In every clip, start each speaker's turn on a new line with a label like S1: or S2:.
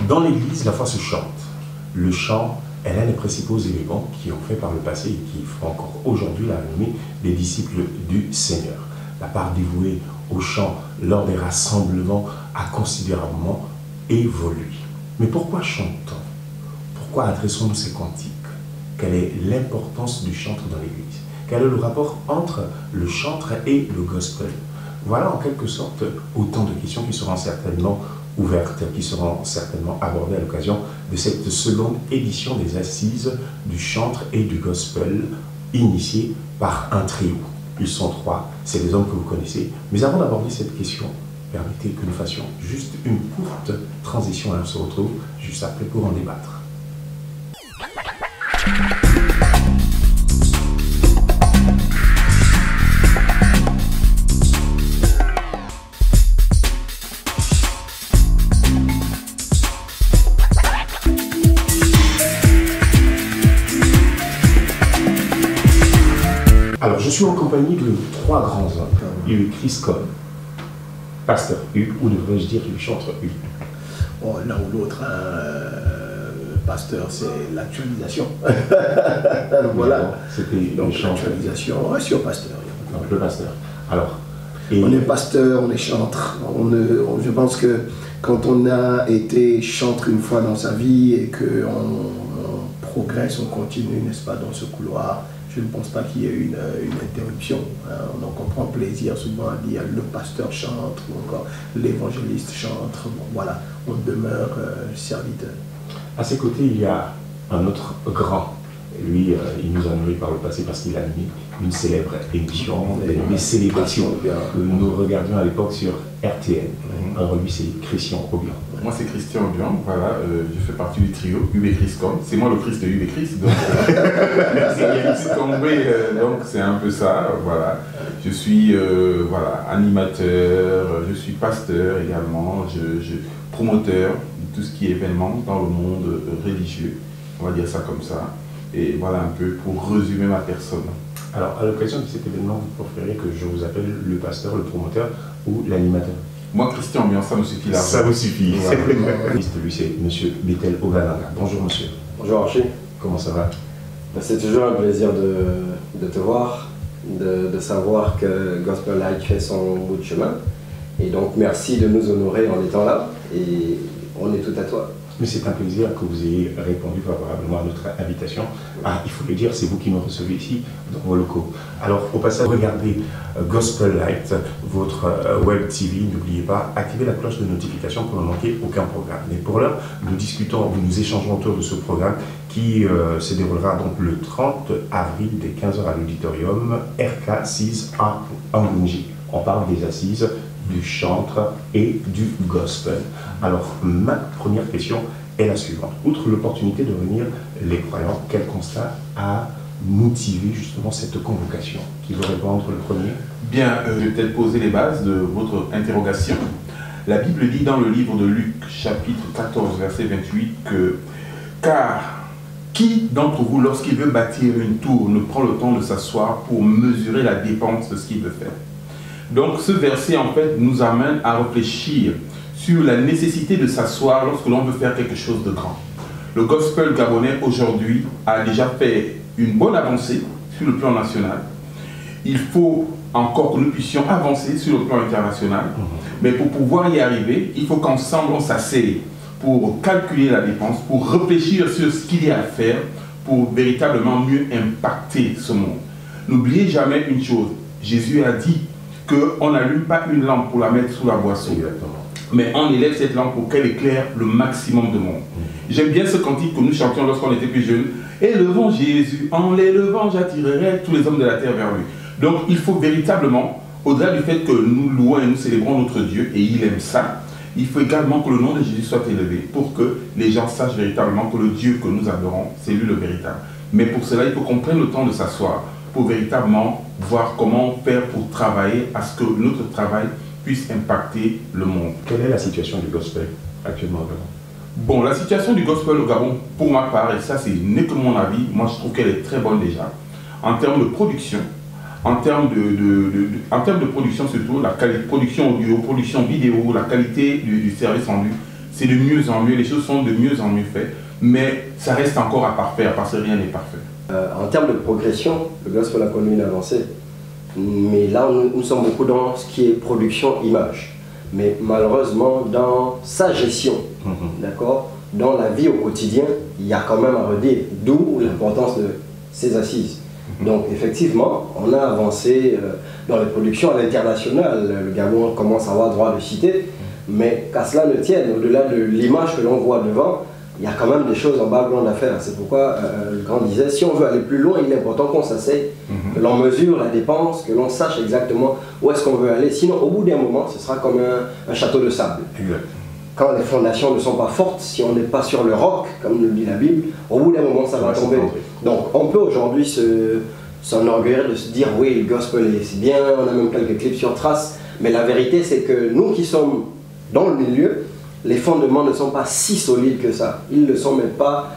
S1: Dans l'Église, la foi se chante. Le chant est l'un des principaux éléments qui ont fait par le passé et qui font encore aujourd'hui la renommée des disciples du Seigneur. La part dévouée au chant lors des rassemblements a considérablement évolué. Mais pourquoi chante-t-on? Pourquoi adressons-nous ces cantiques? Quelle est l'importance du chantre dans l'Église? Quel est le rapport entre le chantre et le gospel? Voilà en quelque sorte autant de questions qui seront certainement ouvertes, qui seront certainement abordées à l'occasion de cette seconde édition des Assises du chantre et du gospel, initiée par un trio. Ils sont trois, c'est des hommes que vous connaissez. Mais avant d'aborder cette question, permettez que nous fassions juste une courte transition et on se retrouve juste après pour en débattre. Alors, je suis en compagnie de trois grands hommes. Il y a Chris Cohn, pasteur U, ou devrais-je dire le chantre U.
S2: Bon, l'un ou l'autre, pasteur, c'est l'actualisation. Voilà.
S1: C'était
S2: donc l'actualisation sur pasteur.
S1: Donc, le pasteur. Alors,
S2: on est pasteur, on est chantre. Je pense que quand on a été chantre une fois dans sa vie et qu'on progresse, on continue, n'est-ce pas, dans ce couloir, je ne pense pas qu'il y ait une interruption. Donc on prend plaisir souvent à dire le pasteur chante ou encore l'évangéliste chante. Bon, voilà, on demeure serviteur.
S1: À ses côtés, il y a un autre grand. Lui, il nous a nommé par le passé parce qu'il a animé une célèbre émission dénommée Célébration que nous regardions à l'époque sur RTN. Alors lui, c'est Christian Aubian.
S3: Moi, c'est Christian Aubian, voilà, je fais partie du trio U et Chris Cohn. C'est moi le Christ de U et Chris, donc donc c'est un peu ça, voilà. Je suis voilà, animateur, je suis pasteur également, promoteur de tout ce qui est événement dans le monde religieux, on va dire ça comme ça. Et voilà un peu pour résumer ma personne.
S1: Alors, à l'occasion de cet événement, vous préférez que je vous appelle le pasteur, le promoteur ou l'animateur?
S3: Moi, Christian Aubian, ça me suffit là.
S1: Ça vous suffit. Voilà. Lui, c'est M. Bethel Ogalanga. Bonjour, monsieur.
S4: Bonjour, Archie.
S1: Comment ça va?
S4: C'est toujours un plaisir de te voir, de savoir que Gospel Light fait son bout de chemin. Et donc, merci de nous honorer en étant là. Et on est tout à toi.
S1: Mais c'est un plaisir que vous ayez répondu favorablement à notre invitation. Ah, il faut le dire, c'est vous qui nous recevez ici, dans vos locaux. Alors, au passage, regardez Gospel Light, votre web TV. N'oubliez pas, activez la cloche de notification pour ne manquer aucun programme. Mais pour l'heure, nous échangeons autour de ce programme qui se déroulera donc le 30 avril dès 15h à l'auditorium RK6 à Angunji. On parle des assises du chantre et du gospel. Alors, ma première question est la suivante. Outre l'opportunité de réunir les croyants, quel constat a motivé justement cette convocation? Qui veut répondre le premier?
S3: Bien, je vais peut-être poser les bases de votre interrogation. La Bible dit dans le livre de Luc, chapitre 14, verset 28, que « Car qui d'entre vous, lorsqu'il veut bâtir une tour, ne prend le temps de s'asseoir pour mesurer la dépense de ce qu'il veut faire ?» Donc ce verset en fait nous amène à réfléchir sur la nécessité de s'asseoir lorsque l'on veut faire quelque chose de grand. Le gospel gabonais aujourd'hui a déjà fait une bonne avancée sur le plan national. Il faut encore que nous puissions avancer sur le plan international. Mais pour pouvoir y arriver, il faut qu'ensemble on s'asseye pour calculer la dépense, pour réfléchir sur ce qu'il y a à faire pour véritablement mieux impacter ce monde. N'oubliez jamais une chose, Jésus a dit qu'on n'allume pas une lampe pour la mettre sous la boisseau.
S1: Exactement.
S3: Mais on élève cette lampe pour qu'elle éclaire le maximum de monde. J'aime bien ce cantique que nous chantions lorsqu'on était plus jeunes. Élevons Jésus, en l'élevant j'attirerai tous les hommes de la terre vers lui. Donc il faut véritablement, au-delà du fait que nous louons et nous célébrons notre Dieu, et il aime ça, il faut également que le nom de Jésus soit élevé pour que les gens sachent véritablement que le Dieu que nous adorons, c'est lui le véritable. Mais pour cela, il faut qu'on prenne le temps de s'asseoir pour véritablement voir comment faire pour travailler à ce que notre travail puisse impacter le monde.
S1: Quelle est la situation du gospel actuellement au Gabon?
S3: Bon, la situation du gospel au Gabon, pour ma part, et ça c'est n'est que mon avis, moi je trouve qu'elle est très bonne déjà. En termes de production, en termes de production surtout, la qualité production audio, production vidéo, la qualité du service rendu, c'est de mieux en mieux, les choses sont de mieux en mieux faites, mais ça reste encore à parfaire parce que rien n'est parfait.
S4: En termes de progression, le gospel a connu une avancée. Mais là, nous sommes beaucoup dans ce qui est production-image. Mais malheureusement, dans sa gestion, d'accord, dans la vie au quotidien, il y a quand même à redire, d'où l'importance de ces assises. Donc effectivement, on a avancé dans les productions à l'international. Le Gabon commence à avoir droit de citer, mais qu'à cela ne tienne, au-delà de l'image que l'on voit devant, il y a quand même des choses en background à faire. C'est pourquoi le grand disait, si on veut aller plus loin, il est important qu'on s'asseye, que l'on mesure la dépense, que l'on sache exactement où est-ce qu'on veut aller. Sinon, au bout d'un moment, ce sera comme un château de sable.
S1: Exact.
S4: Quand les fondations ne sont pas fortes, si on n'est pas sur le roc, comme le dit la Bible, au bout d'un moment, ça va tomber. Donc, on peut aujourd'hui s'enorgueillir de se dire, oui, le gospel, c'est bien, on a même quelques clips sur Trace, mais la vérité, c'est que nous qui sommes dans le milieu, les fondements ne sont pas si solides que ça. Ils ne le sont même pas.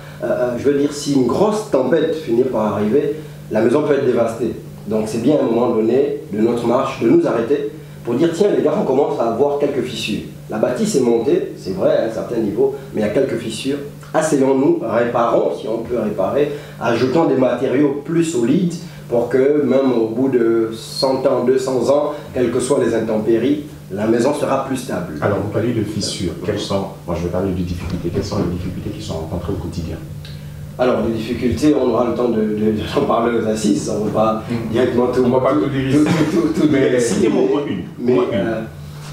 S4: Je veux dire, si une grosse tempête finit par arriver, la maison peut être dévastée. Donc c'est bien à un moment donné de notre marche de nous arrêter pour dire, tiens les gars, on commence à avoir quelques fissures. La bâtisse est montée, c'est vrai à un certain niveau, mais il y a quelques fissures. Asseyons-nous, réparons, si on peut réparer, ajoutons des matériaux plus solides pour que même au bout de 100 ans, 200 ans, quelles que soient les intempéries, la maison sera plus stable.
S1: Alors, vous parlez de fissures. Moi, je vais parler de difficultés. Quelles sont les difficultés qui sont rencontrées au quotidien?
S4: Alors, les difficultés, on aura le temps d'en parler aux assises. On ne va pas directement tout.
S3: On va pas tout dire.
S1: Mais citez-moi au moins une.
S4: Mais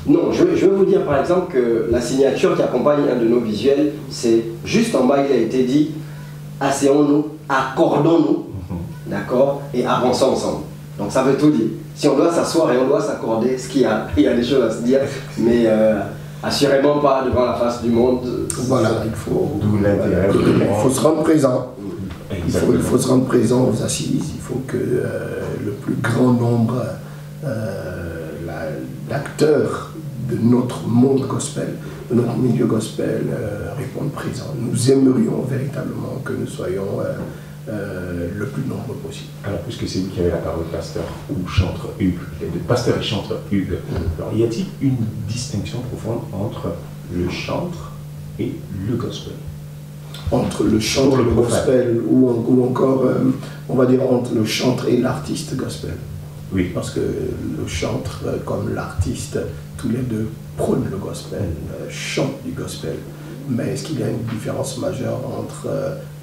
S4: non, je vais vous dire par exemple que la signature qui accompagne un de nos visuels, c'est juste en bas, il a été dit asseyons-nous, accordons-nous, d'accord, et avançons ensemble. Donc, ça veut tout dire. Si on doit s'asseoir et on doit s'accorder, il y a des choses à se dire, mais assurément pas devant la face du monde.
S2: Voilà, il faut se rendre présent. Il faut se rendre présent aux assises. Il faut que le plus grand nombre d'acteurs de notre monde gospel, de notre milieu gospel, répondent présent. Nous aimerions véritablement que nous soyons le plus nombreux possible.
S1: Alors, puisque c'est vous qui avez la parole, pasteur ou chantre Hugues, pasteur et chantre Hugues, alors y a-t-il une distinction profonde entre le chantre et le gospel?
S2: Entre le chantre et le gospel, ou encore, on va dire, entre le chantre et l'artiste gospel.
S1: Oui.
S2: Parce que le chantre, comme l'artiste, tous les deux prônent le gospel, chantent du gospel. Mais est-ce qu'il y a une différence majeure entre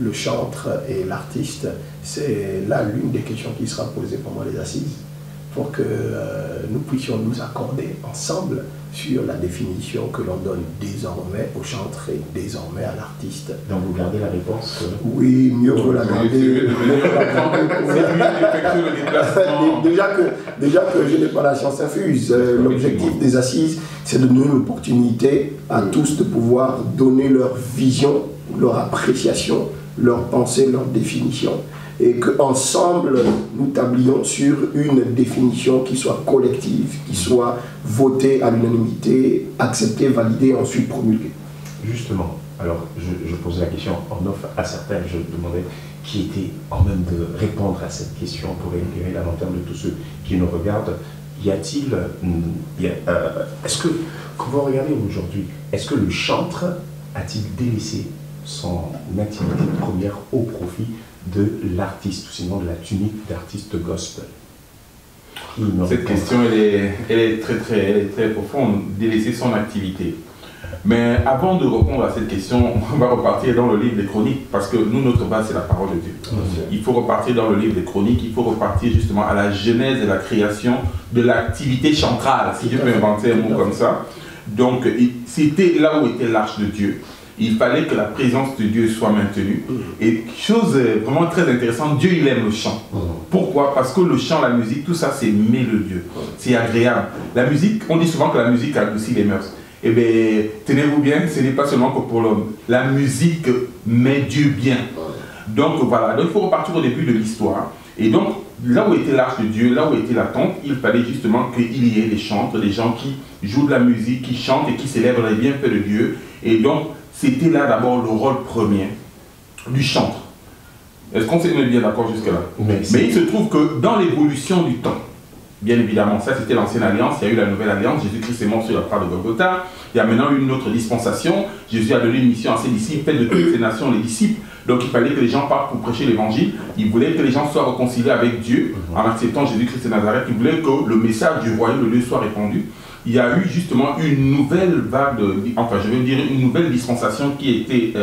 S2: le chantre et l'artiste? C'est là l'une des questions qui sera posée pendant les assises, pour que nous puissions nous accorder ensemble sur la définition que l'on donne désormais au chantre et désormais à l'artiste.
S1: Donc vous gardez la réponse
S2: Oui, mieux vaut la garder. Déjà que je n'ai pas la science infuse, l'objectif des assises, c'est de donner l'opportunité à tous de pouvoir donner leur vision, leur appréciation, leur pensée, leur définition, et qu'ensemble, nous tablions sur une définition qui soit collective, qui soit votée à l'unanimité, acceptée, validée, ensuite promulguée.
S1: Justement, alors je posais la question en off à certains, je demandais qui était en même de répondre à cette question pour éclairer la lanterne de tous ceux qui nous regardent. Est-ce que, quand vous regardez aujourd'hui, est-ce que le chantre a-t-il délaissé son activité première au profit de l'artiste, ou sinon de la tunique d'artiste gospel?
S3: Cette question, elle est très profonde, délaisser son activité. Mais avant de répondre à cette question, on va repartir dans le livre des Chroniques, parce que nous, notre base, c'est la parole de Dieu. Il faut repartir dans le livre des Chroniques, il faut repartir justement à la genèse et la création de l'activité chantrale, si je peux inventer un mot comme ça. Donc, c'était là où était l'arche de Dieu. Il fallait que la présence de Dieu soit maintenue. Et chose vraiment très intéressante, Dieu, il aime le chant. Pourquoi? Parce que le chant, la musique, tout ça, c'est mélodieux. C'est agréable. La musique, on dit souvent que la musique adoucit les mœurs. Eh bien, tenez-vous bien, ce n'est pas seulement que pour l'homme. La musique met Dieu bien. Donc voilà, donc il faut repartir au début de l'histoire. Et donc, là où était l'arche de Dieu, là où était la tente, il fallait justement qu'il y ait des chantres, des gens qui jouent de la musique, qui chantent et qui célèbrent les bienfaits de Dieu. Et donc, c'était là d'abord le rôle premier du chantre. Est-ce qu'on s'est bien d'accord jusque-là? Mais il se trouve que dans l'évolution du temps, Bien évidemment, ça c'était l'ancienne alliance, il y a eu la nouvelle alliance, Jésus-Christ est mort sur la croix de Golgotha, il y a maintenant une autre dispensation, Jésus a donné une mission à ses disciples, faites de toutes ces nations les disciples, donc il fallait que les gens partent pour prêcher l'évangile, il voulait que les gens soient réconciliés avec Dieu en acceptant Jésus-Christ de Nazareth, il voulait que le message du royaume de Dieu soit répandu. Il y a eu justement une nouvelle vague, je veux dire une nouvelle dispensation qui a été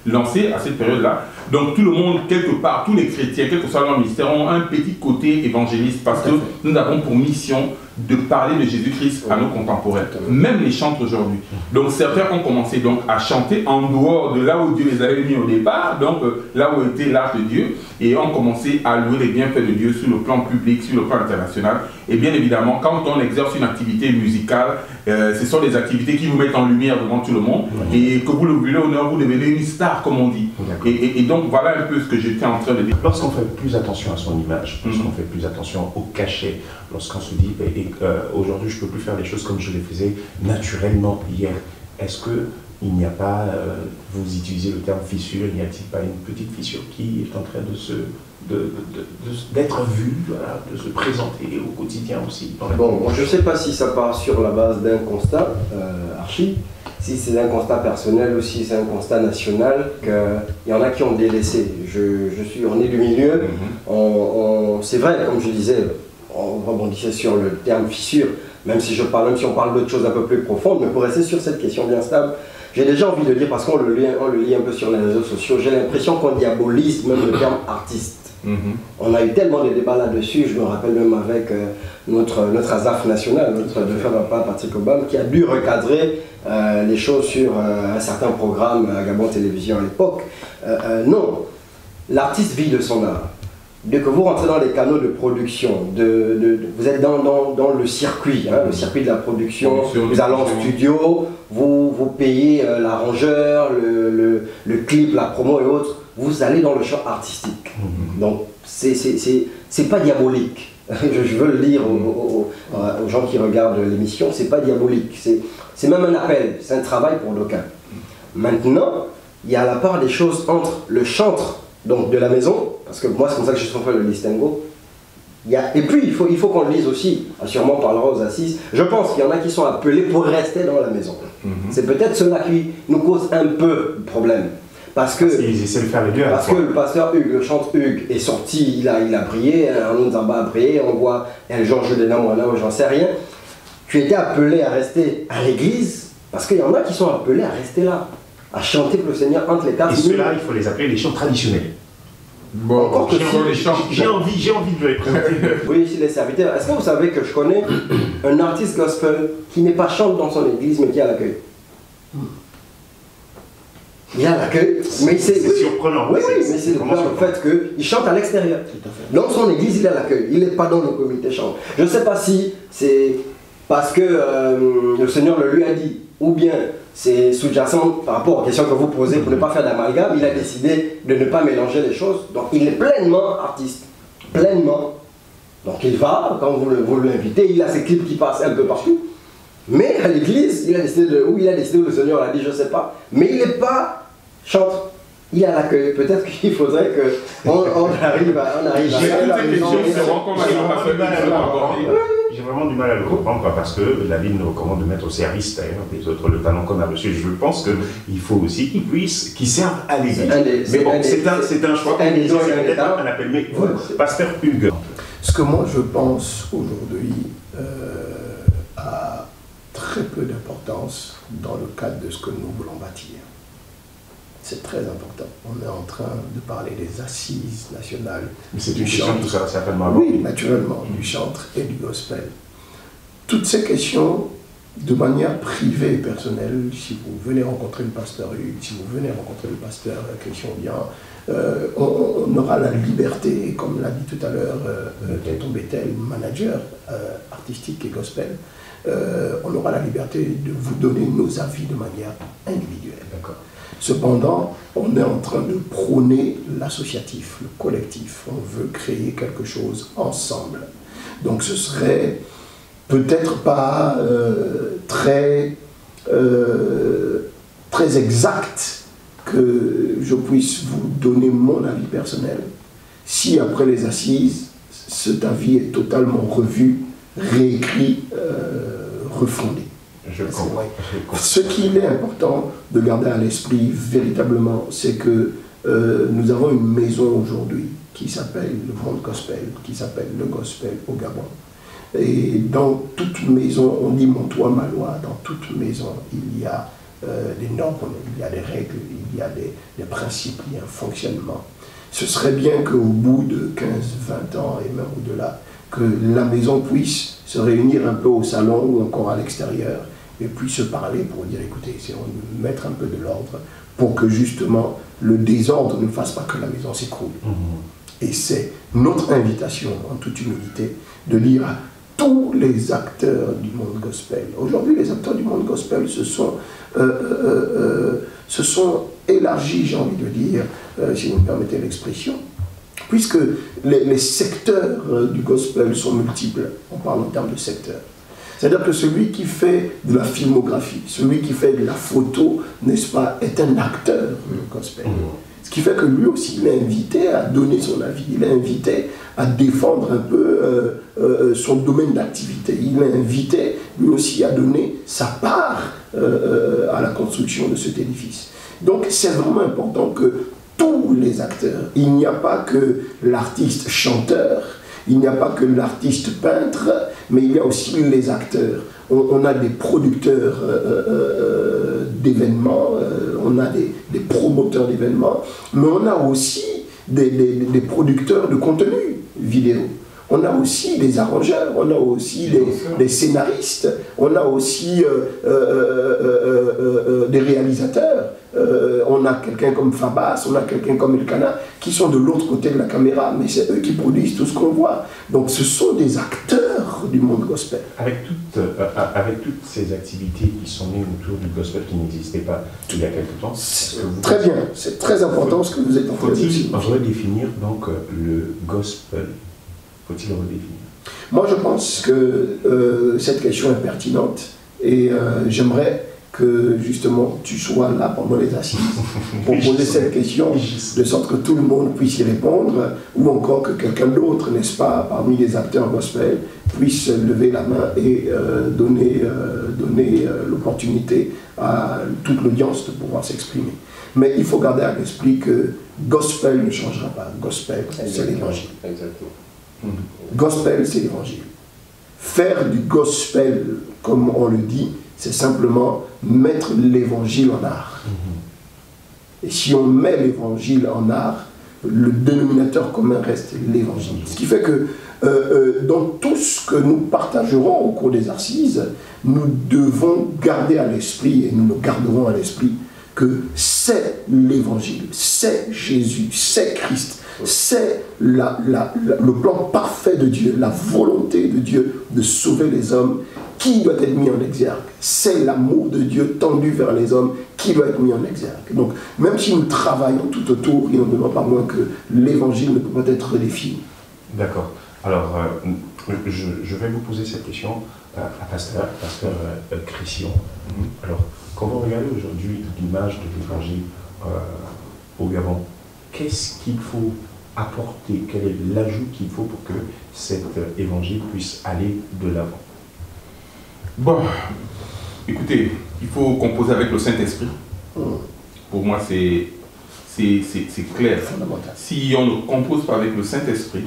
S3: lancée à cette période-là. Donc tout le monde, quelque part, tous les chrétiens, quel que soit leur ministère, ont un petit côté évangéliste parce que nous avons pour mission de parler de Jésus-Christ à nos contemporains, même les chantres aujourd'hui. Donc certains ont commencé donc à chanter en dehors de là où Dieu les avait mis au départ, donc là où était l'art de Dieu, et ont commencé à louer les bienfaits de Dieu sur le plan public, sur le plan international. Et bien évidemment, quand on exerce une activité musicale, ce sont des activités qui vous mettent en lumière devant tout le monde, et que vous le voulez ou non, vous devenez une star, comme on dit. Et donc voilà un peu ce que j'étais en train de dire.
S1: Lorsqu'on fait plus attention à son image, lorsqu'on fait plus attention au cachet, lorsqu'on se dit aujourd'hui je ne peux plus faire les choses comme je les faisais naturellement hier, est-ce qu'il n'y a pas, vous utilisez le terme fissure, n'y a-t-il pas une petite fissure qui est en train d'être vue, voilà, de se présenter au quotidien aussi
S4: Bon, je ne sais pas si ça part sur la base d'un constat, Archie, si c'est un constat personnel ou si c'est un constat national, qu'il y en a qui ont délaissé. On est du milieu, c'est vrai, comme je disais, on rebondissait sur le terme fissure, même si on parle d'autres choses un peu plus profondes, mais pour rester sur cette question bien stable, j'ai déjà envie de dire, parce qu'on le lit un peu sur les réseaux sociaux, j'ai l'impression qu'on diabolise même le terme artiste. On a eu tellement de débats là-dessus, je me rappelle même avec notre ASAF national, notre défunt papa Patrick Obama, qui a dû recadrer les choses sur un certain programme à Gabon Télévision à l'époque. Non, l'artiste vit de son art. Dès que vous rentrez dans les canaux de production, vous êtes dans le circuit, le circuit de la production, vous allez en studio, vous payez l'arrangeur, le clip, la promo et autres, vous allez dans le champ artistique. Donc c'est pas diabolique. Je veux le dire aux gens qui regardent l'émission, c'est pas diabolique, c'est même un appel, c'est un travail pour d'aucuns. Maintenant, il y a la part des choses entre le chantre, donc de la maison, parce que moi c'est comme ça que je fait le distinguo. Et puis il faut qu'on le dise aussi, sûrement on parlera aux assises, je pense qu'il y en a qui sont appelés pour rester dans la maison. C'est peut-être cela qui nous cause un peu de problème. Parce que le pasteur Hugues, le chanteur Hugues est sorti, il a prié, Arnaud Nzamba a prié, on voit El Georges de Namoana, j'en sais rien. Tu étais appelé à rester à l'église, parce qu'il y en a qui sont appelés à rester là, à chanter pour le Seigneur entre les quatre.
S1: Et ceux-là, il faut les appeler les chants traditionnels.
S3: Bon, encore que
S1: j'ai envie de les présenter.
S4: Oui, c'est les serviteurs. Est-ce que vous savez que je connais un artiste gospel qui n'est pas chante dans son église, mais qui a l'accueil? Il a l'accueil, mais c'est
S1: surprenant.
S4: Oui, mais c'est le fait qu'il chante à l'extérieur. Dans son église, il a l'accueil. Il n'est pas dans le comité chant. Je ne sais pas si c'est parce que le Seigneur le lui a dit, ou bien c'est sous-jacent par rapport aux questions que vous posez pour ne pas faire d'amalgame. Il a décidé de ne pas mélanger les choses. Donc il est pleinement artiste. Pleinement. Donc il va, quand vous l'invitez, il a ses clips qui passent un peu partout. Mais à l'église, il a décidé où le Seigneur l'a dit, je ne sais pas. Mais il n'est pas chantre. Il a l'accueil. Peut-être qu'il faudrait qu'on arrive à...
S1: J'ai vraiment du mal à le comprendre, pas parce que la Bible nous recommande de mettre au service d'ailleurs des autres le talent qu'on a reçu. Je pense qu'il faut aussi qu'ils servent à l'église. Mais bon, c'est un choix. C'est peut-être un appel. Mais pasteur Hugues.
S2: Ce que moi je pense aujourd'hui a très peu d'importance dans le cadre de ce que nous voulons bâtir. C'est très important. On est en train de parler des assises nationales.
S1: Mais c'est une question tout ça, certainement.
S2: Oui, naturellement, du chantre et du gospel. Toutes ces questions, de manière privée et personnelle, si vous venez rencontrer le pasteur Hugues, si vous venez rencontrer le pasteur Christian Bien, on aura la liberté, comme l'a dit tout à l'heure Tonton Bethel, manager artistique et gospel, on aura la liberté de vous donner nos avis de manière individuelle. D'accord. Cependant, on est en train de prôner l'associatif, le collectif. On veut créer quelque chose ensemble. Donc ce serait peut-être pas très exact que je puisse vous donner mon avis personnel. Si après les assises, cet avis est totalement revu réécrit, refondé.
S1: Je comprends.
S2: Ce qu'il est important de garder à l'esprit véritablement, c'est que nous avons une maison aujourd'hui qui s'appelle le Monde Gospel, qui s'appelle le Gospel au Gabon. Et dans toute maison, on dit mon toit, ma loi, dans toute maison, il y a des normes, il y a des règles, il y a des principes, il y a un fonctionnement. Ce serait bien qu'au bout de 15, 20 ans et même au-delà, que la maison puisse se réunir un peu au salon ou encore à l'extérieur et puisse se parler pour dire écoutez, c'est mettre un peu de l'ordre pour que justement le désordre ne fasse pas que la maison s'écroule. Et c'est notre invitation en toute humilité de dire à tous les acteurs du monde gospel. Aujourd'hui, les acteurs du monde gospel se sont élargis, j'ai envie de dire, si vous me permettez l'expression, puisque les secteurs du gospel sont multiples. On parle en termes de secteurs. C'est-à-dire que celui qui fait de la filmographie, celui qui fait de la photo, n'est-ce pas, est un acteur du gospel. Ce qui fait que lui aussi, il est invité à donner son avis, il est invité à défendre un peu son domaine d'activité, il est invité lui aussi à donner sa part à la construction de cet édifice. Donc c'est vraiment important que tous les acteurs, il n'y a pas que l'artiste chanteur, il n'y a pas que l'artiste peintre, mais il y a aussi les acteurs. On a des producteurs d'événements, on a des promoteurs d'événements, mais on a aussi des producteurs de contenu vidéo. On a aussi des arrangeurs, on a aussi des scénaristes, on a aussi des réalisateurs. On a quelqu'un comme Fabas, on a quelqu'un comme Elkana, qui sont de l'autre côté de la caméra, mais c'est eux qui produisent tout ce qu'on voit. Donc ce sont des acteurs du monde gospel.
S1: Avec toutes ces activités qui sont nées autour du gospel qui n'existaient pas il y a quelque temps.
S2: Très bien, c'est très important ce que vous êtes en train de dire.
S1: Faut-il redéfinir donc le gospel? Faut-il redéfinir?
S2: Moi je pense que cette question est pertinente et j'aimerais que justement tu sois là pendant les assises pour poser cette question de sorte que tout le monde puisse y répondre ou encore que quelqu'un d'autre, n'est-ce pas, parmi les acteurs gospel puisse lever la main et donner l'opportunité à toute l'audience de pouvoir s'exprimer. Mais il faut garder à l'esprit que gospel ne changera pas. Gospel, c'est l'évangile.
S4: Exactement.
S2: Gospel, c'est l'évangile. Faire du gospel, comme on le dit, c'est simplement mettre l'évangile en art. Et si on met l'évangile en art, le dénominateur commun reste l'évangile. Ce qui fait que dans tout ce que nous partagerons au cours des assises, nous devons garder à l'esprit, et nous le garderons à l'esprit, que c'est l'évangile, c'est Jésus, c'est Christ. C'est le plan parfait de Dieu, la volonté de Dieu de sauver les hommes qui doit être mis en exergue. C'est l'amour de Dieu tendu vers les hommes qui doit être mis en exergue. Donc, même si nous travaillons tout autour, il n'en demeure pas moins que l'évangile ne peut pas être redéfini.
S1: D'accord. Alors, je vais vous poser cette question à Pasteur Christian. Alors, quand vous regardez aujourd'hui l'image de l'évangile au Gabon, qu'est-ce qu'il faut apporter? Quel est l'ajout qu'il faut pour que cet évangile puisse aller de l'avant?
S3: Bon, écoutez, il faut composer avec le Saint-Esprit. Pour moi, c'est clair. Si on ne compose pas avec le Saint-Esprit,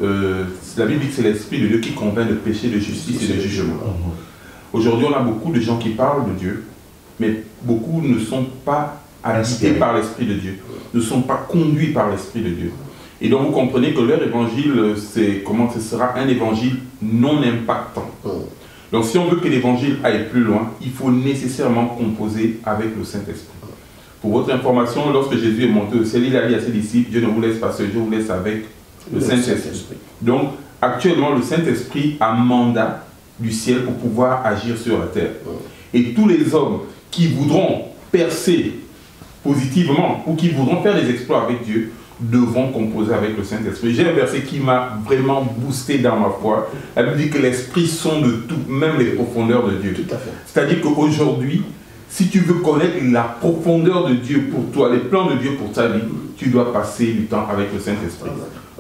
S3: la Bible dit que c'est l'Esprit de Dieu qui convainc de péché, de justice et de jugement. Aujourd'hui, on a beaucoup de gens qui parlent de Dieu, mais beaucoup ne sont pas habités par l'Esprit de Dieu, ne sont pas conduits par l'Esprit de Dieu. Et donc vous comprenez que leur évangile, ce sera un évangile non impactant. Donc si on veut que l'évangile aille plus loin, il faut nécessairement composer avec le Saint-Esprit. Pour votre information, lorsque Jésus est monté au ciel, il a dit à ses disciples, Dieu ne vous laisse pas seul, je vous laisse avec le Saint-Esprit. Donc actuellement, le Saint-Esprit a mandat du ciel pour pouvoir agir sur la terre. Et tous les hommes qui voudront percer positivement ou qui voudront faire des exploits avec Dieu devront composer avec le Saint-Esprit. J'ai un verset qui m'a vraiment boosté dans ma foi. La Bible dit que l'Esprit sonde tout, même les profondeurs de Dieu.
S2: Tout à fait.
S3: C'est-à-dire qu'aujourd'hui, si tu veux connaître la profondeur de Dieu pour toi, les plans de Dieu pour ta vie, tu dois passer du temps avec le Saint-Esprit.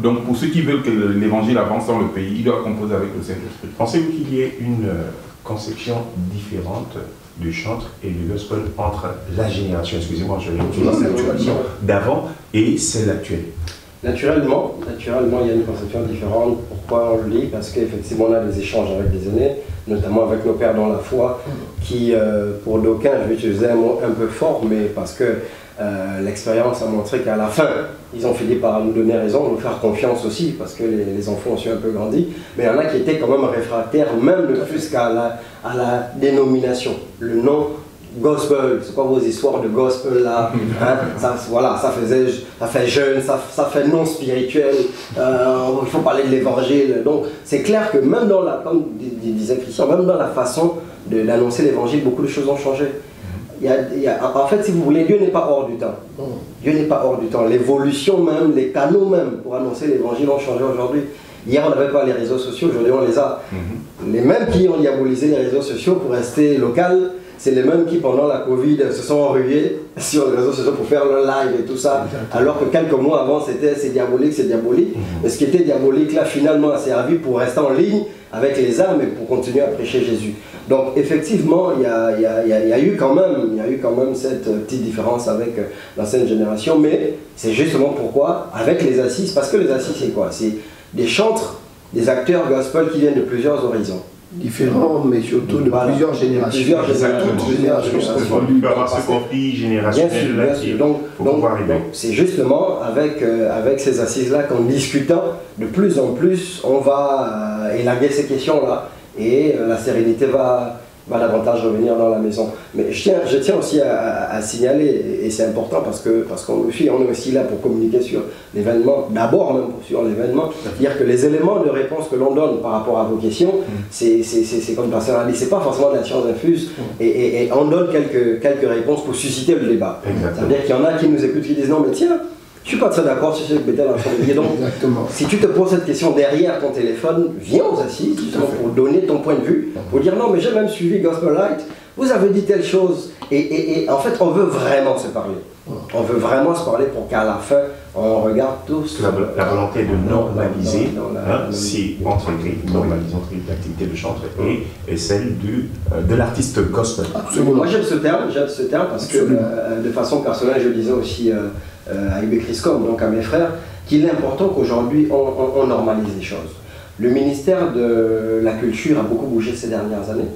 S3: Donc pour ceux qui veulent que l'évangile avance dans le pays, il doit composer avec le Saint-Esprit.
S1: Pensez-vous qu'il y ait une conception différente du chantre et du gospel entre la génération, excusez-moi, je vais utiliser la génération d'avant et celle actuelle?
S4: Naturellement, il y a une conception différente. Pourquoi on le lit? Parce qu'effectivement, on a des échanges avec des aînés, notamment avec nos pères dans la foi, qui, pour d'aucuns, je vais utiliser un mot un peu fort, mais parce que l'expérience a montré qu'à la fin, ils ont fini par nous donner raison, nous faire confiance aussi, parce que les enfants ont su un peu grandi. Mais il y en a qui étaient quand même réfractaires, même jusqu'à la dénomination. Le nom gospel, c'est quoi vos histoires de gospel là, hein? Voilà, ça fait jeune, ça fait non spirituel, il faut parler de l'évangile. Donc c'est clair que même dans la, comme disait Christian, même dans la façon d'annoncer l'évangile, beaucoup de choses ont changé. En fait, si vous voulez, Dieu n'est pas hors du temps. Dieu n'est pas hors du temps. L'évolution même, les canaux même pour annoncer l'évangile ont changé aujourd'hui. Hier, on n'avait pas les réseaux sociaux, aujourd'hui on les a. Les mêmes qui ont diabolisé les réseaux sociaux pour rester local, c'est les mêmes qui, pendant la Covid, se sont enrayés sur les réseaux sociaux pour faire le live et tout ça. Alors que quelques mois avant, c'était c'est diabolique, c'est diabolique. Mais ce qui était diabolique, là, finalement, a servi pour rester en ligne avec les âmes et pour continuer à prêcher Jésus. Donc, effectivement, il y a eu quand même cette petite différence avec l'ancienne génération. Mais c'est justement pourquoi, avec les assises, parce que les assises, c'est quoi? C'est des chantres, des acteurs gospel qui viennent de plusieurs horizons.
S2: Différents, mais surtout de plusieurs générations.
S1: Il peut y avoir ce conflit générationnel.
S4: Bien sûr. Donc c'est justement avec ces assises-là qu'en discutant, de plus en plus, on va élaguer ces questions-là et la sérénité va davantage revenir dans la maison. Mais je tiens aussi à signaler, et c'est important parce qu'on est aussi là pour communiquer sur l'événement, d'abord même sur l'événement, dire que les éléments de réponse que l'on donne par rapport à vos questions, c'est comme personne a dit, c'est pas forcément de la science infuse, et on donne quelques réponses pour susciter le débat. C'est-à-dire qu'il y en a qui nous écoutent, qui disent non mais tiens, je suis pas très d'accord sur ce que Bethel a dit. Donc, si tu te poses cette question derrière ton téléphone, viens aux assises, justement, pour donner ton point de vue, pour dire non, mais j'ai même suivi Gospel Light, vous avez dit telle chose. Et en fait, on veut vraiment se parler. On veut vraiment se parler pour qu'à la fin, on regarde tous.
S1: La volonté de normaliser, c'est entre normalisons l'activité de chantre et celle de l'artiste gospel.
S4: Absolument. Moi, j'aime ce terme parce que, de façon personnelle, je le disais aussi à Ibé Chriscom, donc à mes frères, qu'il est important qu'aujourd'hui on normalise les choses. Le ministère de la Culture a beaucoup bougé ces dernières années,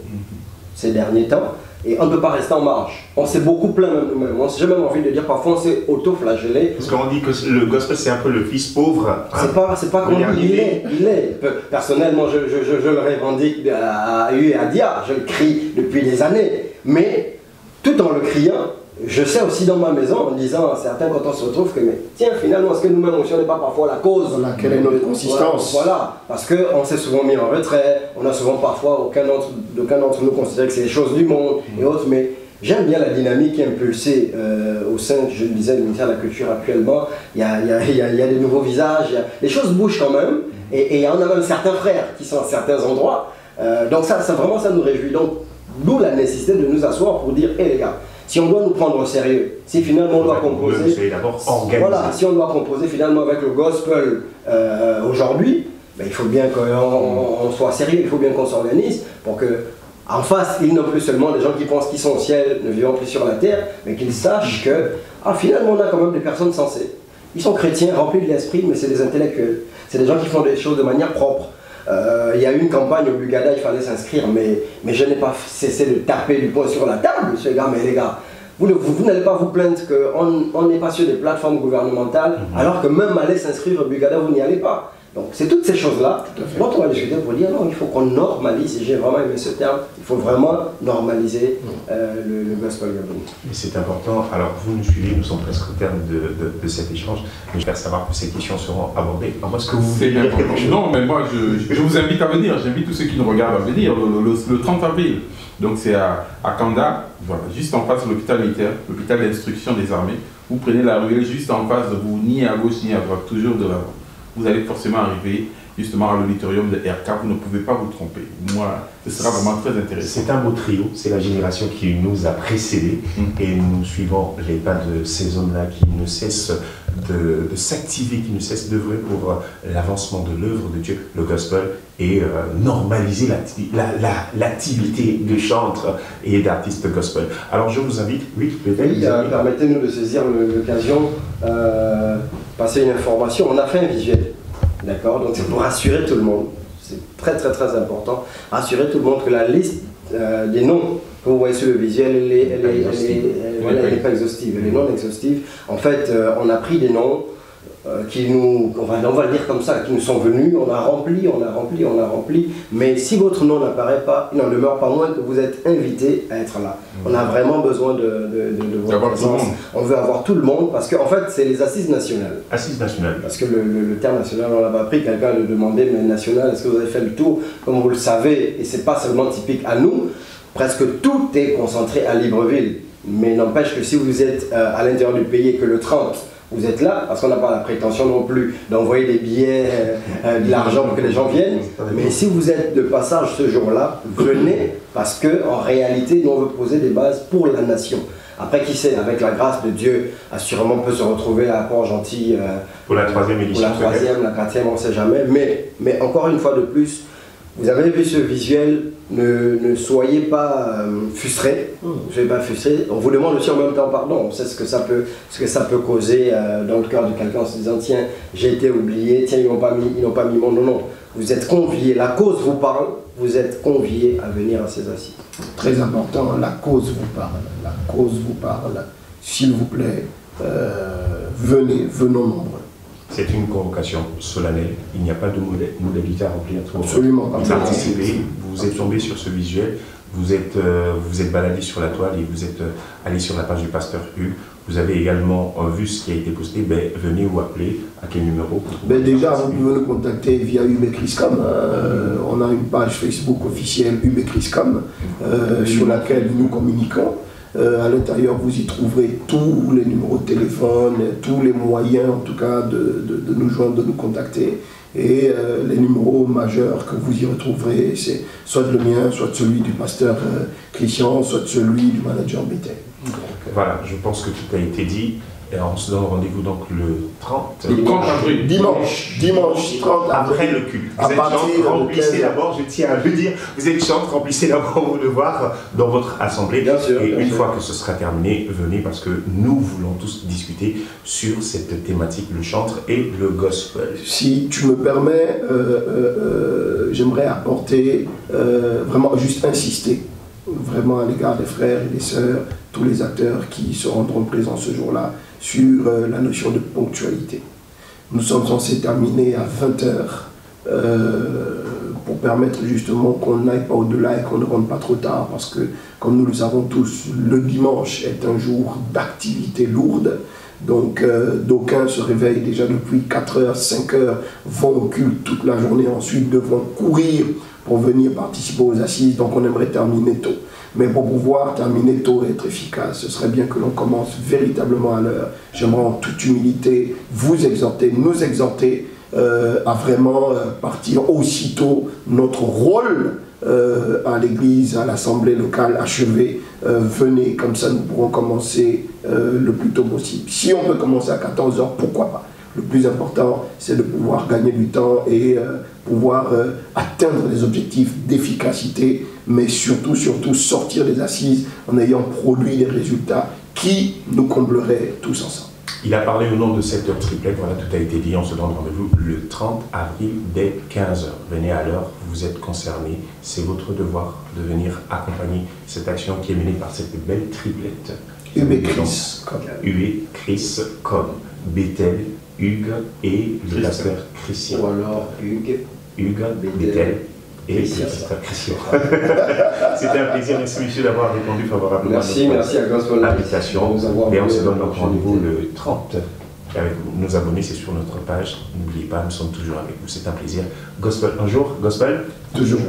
S4: ces derniers temps, et on ne peut pas rester en marge. On s'est beaucoup plaint même nous-mêmes. J'ai même envie de dire parfois on s'est auto-flagellé.
S1: Parce qu'on dit que le gospel c'est un peu le fils pauvre.
S4: C'est pas comme il est. Personnellement, je le revendique à U et à Dia, je le crie depuis des années. Mais tout en le criant, je sais aussi dans ma maison, en disant à certains quand on se retrouve que, mais tiens, finalement, est-ce que nous-mêmes aussi on n'est pas parfois la cause?
S2: Quelle est notre consistance?
S4: Voilà, parce qu'on s'est souvent mis en retrait, on a souvent parfois, aucun d'entre nous considère que c'est les choses du monde et autres, mais j'aime bien la dynamique qui est impulsée au sein, je le disais, du ministère de la Culture actuellement. Il y a des nouveaux visages, les choses bougent quand même, et on a même certains frères qui sont à certains endroits, donc ça vraiment ça nous réjouit. Donc, d'où la nécessité de nous asseoir pour dire, hé les gars, si on doit nous prendre au sérieux, si finalement on doit composer, si on doit composer finalement avec le gospel aujourd'hui, ben il faut bien qu'on soit sérieux, il faut bien qu'on s'organise pour que en face, ils n'ont plus seulement des gens qui pensent qu'ils sont au ciel, ne vivant plus sur la terre, mais qu'ils sachent que finalement on a quand même des personnes sensées. Ils sont chrétiens, remplis de l'esprit, mais c'est des intellectuels. C'est des gens qui font des choses de manière propre. Il y a eu une campagne au Bugada, il fallait s'inscrire, mais je n'ai pas cessé de taper du poing sur la table, ce gars, mais les gars, vous n'allez pas vous plaindre qu'on n'est pas sur des plateformes gouvernementales, alors que même aller s'inscrire au Bugada, vous n'y allez pas. Donc c'est toutes ces choses-là dont on va discuter pour dire non, il faut qu'on normalise, et j'ai vraiment aimé ce terme, il faut vraiment normaliser le gospel gabonais.
S1: C'est important, alors vous nous suivez, nous sommes presque au terme de cet échange, mais j'espère savoir que ces questions seront abordées. Alors, est-ce que vous
S3: c'est bien quelque chose? Non, mais moi je vous invite à venir, j'invite tous ceux qui nous regardent à venir le 30 avril. Donc c'est à Kanda, voilà, juste en face de l'hôpital militaire, l'hôpital d'instruction des armées. Vous prenez la ruelle juste en face de vous, ni à gauche ni à droite, toujours de l'avant. Vous allez forcément arriver justement à l'auditorium de RK, vous ne pouvez pas vous tromper. Moi, ce sera vraiment très intéressant.
S1: C'est un beau trio, c'est la génération qui nous a précédés et nous suivons les pas de ces hommes-là qui ne cessent de s'activer, qui ne cessent d'œuvrer pour l'avancement de l'œuvre de Dieu, le gospel, et normaliser l'activité de chantre et d'artiste gospel. Alors je vous invite, oui, peut-être.
S4: Permettez-nous de saisir l'occasion, passer une information. On a fait un visuel, d'accord? Donc c'est pour rassurer tout le monde. C'est très très très important. Rassurer tout le monde que la liste des noms que vous voyez sur le visuel, elle n'est pas exhaustive, elle est non exhaustive. En fait, on a pris des noms qui nous, on va le dire comme ça, qui nous sont venus, on a rempli, mais si votre nom n'apparaît pas, il n'en demeure pas moins que vous êtes invité à être là. On a vraiment besoin de votre présence. On veut avoir tout le monde, parce qu'en fait, c'est les assises nationales.
S1: Assises nationales.
S4: Parce que le terme national, on l'avait appris, quelqu'un le demandait, mais national, est-ce que vous avez fait le tour? Comme vous le savez, et c'est pas seulement typique à nous, presque tout est concentré à Libreville. Mais n'empêche que si vous êtes à l'intérieur du pays et que le 30, vous êtes là, parce qu'on n'a pas la prétention non plus d'envoyer des billets, de l'argent pour que les gens viennent. Mais si vous êtes de passage ce jour-là, venez, parce qu'en réalité, nous on veut poser des bases pour la nation. Après, qui sait, avec la grâce de Dieu, assurément on peut se retrouver à Port-Gentil
S1: pour la 3e édition.
S4: Pour la 3e, la 4e, on ne sait jamais. Mais encore une fois de plus, vous avez vu ce visuel, ne soyez pas frustrés. On vous demande aussi en même temps pardon. On sait ce que ça peut causer dans le cœur de quelqu'un en se disant tiens, j'ai été oublié, tiens, ils n'ont pas mis mon nom. Non. Vous êtes conviés, la cause vous parle, vous êtes conviés à venir à ces assises.
S2: Très important, la cause vous parle. La cause vous parle. S'il vous plaît, venons nombreux.
S1: C'est une convocation solennelle, il n'y a pas de modalité à remplir pour
S2: absolument
S1: participer. Vous êtes tombé sur ce visuel, vous êtes baladé sur la toile et vous êtes allé sur la page du pasteur Hugues. Vous avez également vu ce qui a été posté, venez ou appelez à quel numéro?
S2: Déjà, vous pouvez nous contacter via UBChriscom. On a une page Facebook officielle UBChriscom sur laquelle nous communiquons. À l'intérieur, vous y trouverez tous les numéros de téléphone, tous les moyens en tout cas de nous joindre, de nous contacter. Et les numéros majeurs que vous y retrouverez, c'est soit le mien, soit celui du pasteur Christian, soit celui du manager Bethel.
S1: Voilà, je pense que tout a été dit. Et on se donne rendez-vous donc le 30
S3: avril.
S2: Dimanche 30
S1: après le culte. Vous êtes chantre, remplissez d'abord, je tiens à le dire, vous êtes chantre, remplissez d'abord vos devoirs dans votre assemblée.
S4: Bien sûr,
S1: et une fois que ce sera terminé, venez parce que nous voulons tous discuter sur cette thématique, le chantre et le gospel.
S2: Si tu me permets, j'aimerais apporter, vraiment juste insister, vraiment à l'égard des frères et des sœurs, tous les acteurs qui se rendront présents ce jour-là, sur la notion de ponctualité. Nous sommes censés terminer à 20h pour permettre justement qu'on n'aille pas au-delà et qu'on ne rentre pas trop tard parce que, comme nous le savons tous, le dimanche est un jour d'activité lourde. Donc d'aucuns se réveillent déjà depuis 4h, 5h, vont au culte toute la journée, ensuite devront courir pour venir participer aux assises. Donc on aimerait terminer tôt. Mais pour pouvoir terminer tôt et être efficace, ce serait bien que l'on commence véritablement à l'heure. J'aimerais en toute humilité vous exhorter, nous exhorter à vraiment partir aussitôt notre rôle à l'église, à l'assemblée locale achevée. Venez, comme ça nous pourrons commencer le plus tôt possible. Si on peut commencer à 14h, pourquoi pas? Le plus important, c'est de pouvoir gagner du temps et pouvoir atteindre des objectifs d'efficacité, mais surtout sortir des assises en ayant produit des résultats qui nous combleraient tous ensemble.
S1: Il a parlé au nom de cette triplette, voilà, tout a été dit, on se donne rendez-vous le 30 avril dès 15h. Venez à l'heure, vous êtes concernés, c'est votre devoir de venir accompagner cette action qui est menée par cette belle triplette.
S2: UBChriscom.
S1: UBChriscom. Bethel, Hugues et le pasteur Christian.
S4: Ou alors Hugues,
S1: Bethel et le pasteur Christian. C'était un plaisir, merci monsieur d'avoir répondu favorablement
S4: merci à Gospel
S1: l'invitation. Et on se donne donc rendez-vous le 30 avec nos abonnés, c'est sur notre page. N'oubliez pas, nous sommes toujours avec vous, c'est un plaisir. Gospel un jour, gospel
S2: toujours.